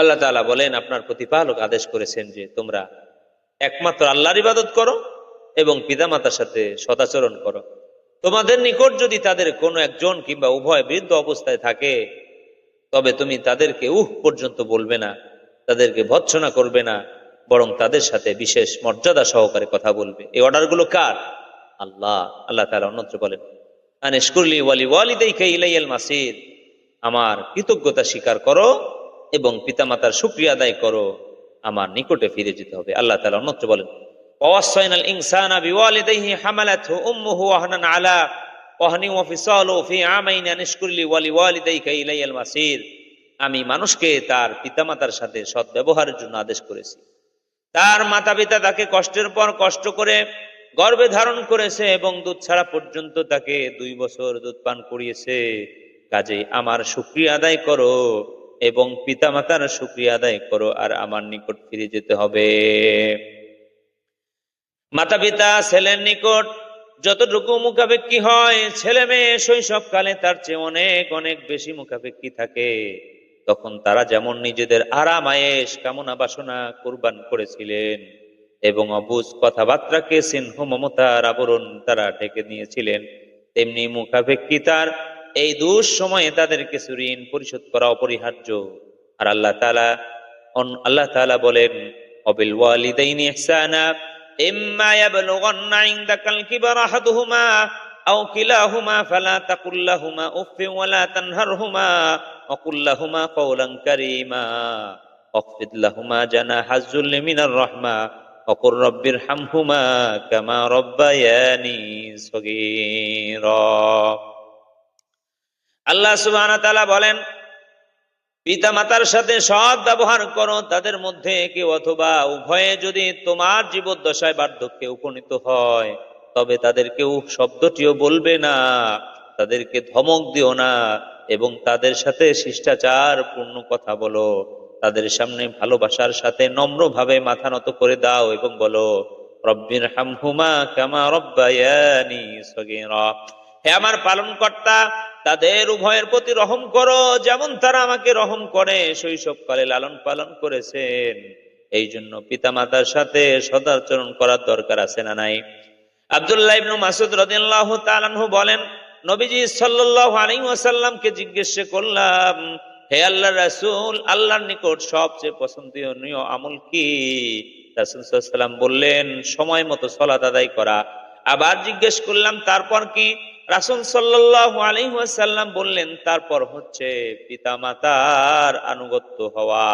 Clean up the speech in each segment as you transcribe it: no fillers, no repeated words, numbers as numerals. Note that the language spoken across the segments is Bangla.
আল্লাহ তাআলা বলেন, আপনার প্রতিপালক আদেশ করেছেন যে তোমরা একমাত্র আল্লাহর ইবাদত করো এবং পিতামাতার সাথে সদাচরণ করো। তোমাদের নিকট যদি তাদের কোনো একজন কিংবা উভয় বৃদ্ধ অবস্থায় থাকে, তবে তুমি তাদেরকে পর্যন্ত বলবে না, তাদেরকে ভৎসনা করবে না, বরং তাদের সাথে বিশেষ মর্যাদা সহকারে কথা বলবে। এই অর্ডারগুলো কার? আল্লাহ। আল্লাহ তাআলা অন্যত্র বলেন, আনিশকুরলি ওয়ালি ওয়ালিদাইকা ইলাইয়াল মাসির, আমার কৃতজ্ঞতা স্বীকার করো এবং পিতামাতার শুকরিয়া আদায় করো, আমার নিকটে ফিরে যেতে হবে। আল্লাহ তাআলা অন্যত্র বলেন, ওয়াসাইনাল ইনসানা বিওয়ালিদাইহি হামালাতহু উম্মুহু ওয়াহনান আলা ওয়াহনি ওয়া ফিসালুহু ফি আমাইন আনিশকুরলি ওয়ালি ওয়ালিদাইকা ইলাইয়াল মাসির। আমি মানুষকে তার পিতামাতার সাথে সৎ ব্যবহারের জন্য আদেশ করেছি। তার মাতা পিতা তাকে কষ্টের পর কষ্ট করে গর্ভে ধারণ করেছে এবং দুধ ছাড়া পর্যন্ত তাকে 2 বছর দুধ পান করিয়েছে। কাজেই আমার শুকরিয়া আদায় করো এবং পিতামাতার শুকরিয়া আদায় করো, আর আমার নিকট ফিরে যেতে হবে। মাতা পিতা ছেলের নিকট যতটুকু মুখাপেক্ষী হয়, ছেলে মেয়ে শৈশবকালে তার চেয়ে অনেক অনেক বেশি মুখাপেক্ষী থাকে। তখন তারা যেমন নিজেদের আরাম আয়েশ কামনা বাসনা কুরবান করেছিলেন এবং অবুঝ কথাবার্তাকে স্নেহ মমতার আবরণ তারা ঢেকে নিয়েছিলেন, তেমনি মুখাপেক্ষী তার এই দুঃসময়ে তাদের কিছু ঋণ পরিশোধ করা অপরিহার্য। আর আল্লাহ তাআলা বলেন, ওয়াবিল ওয়ালিদাইনি ইহসানা ইম্মা ইয়াবলুগান্না ইনদাকাল কিবারা আহাদুহুমা আও কিলাহুমা ফালা তাকুল লাহুমা উফফিন ওয়ালা তানহারহুমা ওয়াকুল লাহুমা কাওলান কারীমা ওয়াখফিদ লাহুমা জানাহাজ যুল্লি মিনার রাহমা ওয়াকুর রাব্বিরহামহুমা কামা রাব্বায়ানি সগীরা। আল্লাহ সুবহানাহু ওয়া তাআলা বলেন, পিতা মাতার সাথে সৎ ব্যবহার করো। তাদের মধ্যে কেউ অথবা উভয়ে যদি তোমার জীবদ্দশায় বার্ধক্যে উপনীত হয়, তবে তাদেরকে শব্দটিও বলবে না, তাদেরকে ধমক দিও না এবং তাদের সাথে শিষ্টাচার পূর্ণ কথা বলো। তাদের সামনে ভালোবাসার সাথে নম্রভাবে মাথা নত করে দাও এবং বলো, রব্বিরহামহুমা কামা রব্বায়ানি সগীরা। হে আমার পালনকর্তা, তাদের উভয়ের প্রতি রহম করো যেমন তারা আমাকে রহম করে শৈশবকালে লালন পালন করেছেন। এই জন্য পিতামাতার সাথে সদাচরণ করার দরকার আছে না নাই? আব্দুল্লাহ ইবনে মাসউদ রাদিয়াল্লাহু তাআলা আনহু বলেন, নবীজি সাল্লাল্লাহু আলাইহি ওয়াসাল্লামকে জিজ্ঞেস করলাম, হে আল্লাহর রাসূল, আল্লাহর নিকট সবচেয়ে পছন্দনীয় আমল কি? রাসূল সাল্লাল্লাহু আলাইহি ওয়াসাল্লাম বললেন, সময় মতো সালাত আদায় করা। আবার জিজ্ঞেস করলাম, তারপর কি? রাসূল সাল্লাল্লাহু আলাইহি ওয়াসাল্লাম বললেন, তারপর হচ্ছে পিতামাতার আনুগত্য হওয়া।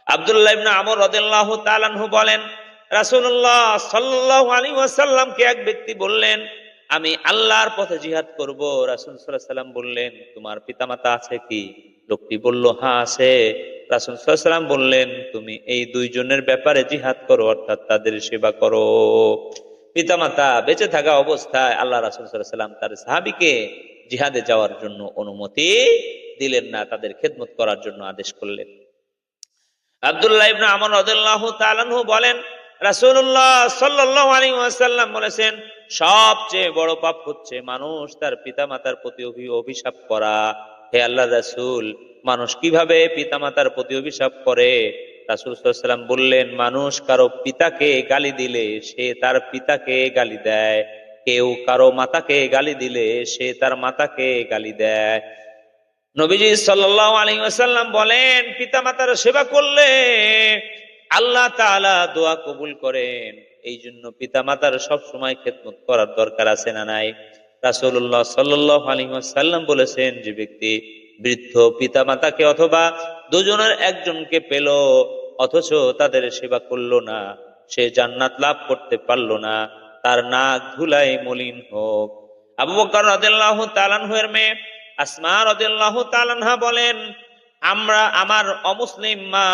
আব্দুল্লাহ ইবনে আমর রাদিয়াল্লাহু তাআলা আনহু বলেন, রাসূলুল্লাহ সাল্লাল্লাহু আলাইহি ওয়াসাল্লামকে এক ব্যক্তি বললেন, আমি আল্লাহর পথে জিহাদ করব। রাসূল সাল্লাল্লাহু আলাইহি ওয়াসাল্লাম বললেন, তোমার পিতামাতা আছে কি? লোকটি বলল, হ্যাঁ আছে। রাসূল সাল্লাল্লাহু আলাইহি ওয়াসাল্লাম বললেন, তুমি এই দুইজনের ব্যাপারে জিহাদ করো, অর্থাৎ তাদের সেবা করো। পিতামাতা বেঁচে থাকা অবস্থায় আল্লাহ রাসূল সাল্লাল্লাহু আলাইহি ওয়াসাল্লাম তার সাহাবীকে জিহাদে যাওয়ার জন্য অনুমতি দিলেন না, তাদের খেদমত করার জন্য আদেশ করলেন। আব্দুল্লাহ ইবনে আমর রাদিয়াল্লাহু তাআলা আনহু বলেন, রাসূলুল্লাহ সাল্লাল্লাহু আলাইহি ওয়াসাল্লাম বলেছেন, সবচেয়ে বড় পাপ হচ্ছে মানুষ তার পিতামাতার প্রতি অভিশাপ করা। হে আল্লাহর রাসূল, মানুষ কিভাবে পিতামাতার প্রতি অভিশাপ করে? রাসূল সাল্লাল্লাহু আলাইহি ওয়াসাল্লাম বললেন, মানুষ কারো পিতাকে গালি দিলে সে তার পিতাকে গালি দেয়, কেউ কারো মাতাকে গালি দিলে সে তার মাতাকে গালি দেয়। নবীজি সাল্লাল্লাহু আলাইহি ওয়াসাল্লাম বলেন, পিতামাতার সেবা করলে আল্লাহ তাআলা দোয়া কবুল করেন। এই জন্য পিতামাতার সব সময় খেদমত করার দরকার আছে না নাই? রাসূলুল্লাহ সাল্লাল্লাহু আলাইহি ওয়াসাল্লাম বলেছেন, যে ব্যক্তি বৃদ্ধ পিতামাতাকে অথবা দুজনের একজনকে পেল অথচ তাদের সেবা করলো না, সে জান্নাত লাভ করতে পারলো না, তার নাক ধুলায় মলিন হোক। আবু বকর রাদিয়াল্লাহু তাআলা আনহু এর মেয়ে আসমা রাদিয়াল্লাহু তাআলা আনহা বলেন, আমার অমুসলিম মা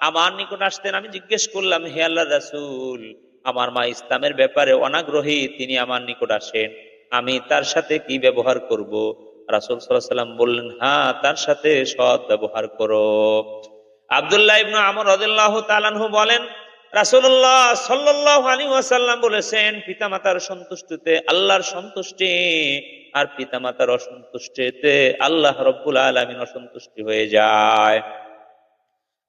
আমার নিকট আসতেন। আমি জিজ্ঞেস করলাম, হে আল্লাহর রাসূল, আমার মা ইসলামের ব্যাপারে অনাগ্রহী, তিনি আমার নিকট আসেন, আমি তার সাথে কি ব্যবহার করব? রাসূল সাল্লাল্লাহু আলাইহি ওয়াসাল্লাম বললেন, হ্যাঁ, তার সাথে সৎ ব্যবহার করো। আব্দুল্লাহ ইবনে আমর রাদিয়াল্লাহু তাআলা আনহু বলেন, রাসূলুল্লাহ সাল্লাল্লাহু আলাইহি ওয়াসাল্লাম বলেছেন, পিতামাতার সন্তুষ্টিতে আল্লাহর সন্তুষ্টি, আর পিতামাতার অসন্তুষ্টিতে আল্লাহ রাব্বুল আলামিন অসন্তুষ্টি হয়ে যায়।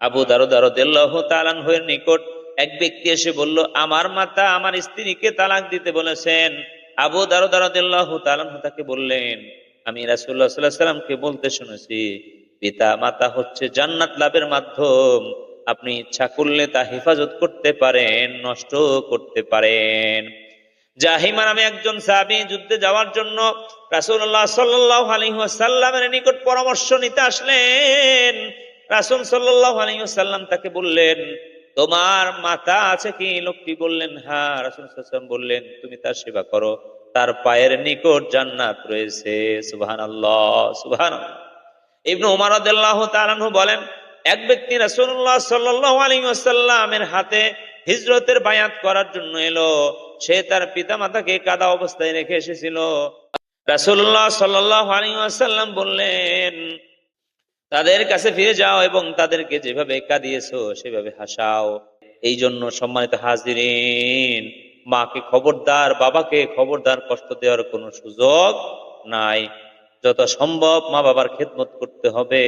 আবু দারদা রাদিয়াল্লাহু তাআলা আনহুর নিকট এক ব্যক্তি এসে বলল, আমার মাতা আমার স্ত্রীকে তালাক দিতে বলেছেন। আবু দারদা রাদিয়াল্লাহু তাআলা আনহু তাকে বললেন, আমি রাসূলুল্লাহ সাল্লাল্লাহু আলাইহি ওয়াসাল্লামকে বলতে শুনেছি, পিতা মাতা হচ্ছে জান্নাত লাভের মাধ্যম। আপনি ইচ্ছা করলে তা হেফাজত করতে পারেন, নষ্ট করতে পারেন। জাহিমা নামে একজন সাহাবী যুদ্ধে যাওয়ার জন্য রাসূলুল্লাহ সাল্লাল্লাহু আলাইহি ওয়াসাল্লামের নিকট পরামর্শ নিতে আসলেন। রাসূল সাল্লাল্লাহু আলাইহি ওয়াসাল্লাম তাকে বললেন, তোমার মাতা আছে কি? লোকটি বললেন, হ্যাঁ। রাসূল সাল্লাল্লাহু আলাইহি ওয়াসাল্লাম বললেন, তুমি তার সেবা করো, তার পায়ের নিকট জান্নাত রয়েছে। সুবহানাল্লাহ, সুবহানাল্লাহ। ইবনে উমর রাদিয়াল্লাহু তাআলা আনহু বলেন, এক ব্যক্তি রাসূলুল্লাহ সাল্লাল্লাহু আলাইহি ওয়াসাল্লামের হাতে হিজরতের বায়াত করার জন্য এলো। সে তার পিতামাতাকে কাদা অবস্থায় রেখে এসেছিল। রাসূলুল্লাহ সাল্লাল্লাহু আলাইহি ওয়াসাল্লাম বললেন, তাদের কাছে ফিরে যাও এবং তাদেরকে যেভাবে কাঁদিয়েছো সেভাবে হাসাও। এই জন্য সম্মানিত হাজিরিন, মাকে খবরদার, বাবাকে খবরদার কষ্ট দেওয়ার কোনো সুযোগ নাই। যত সম্ভব মা বাবার খেদমত করতে হবে।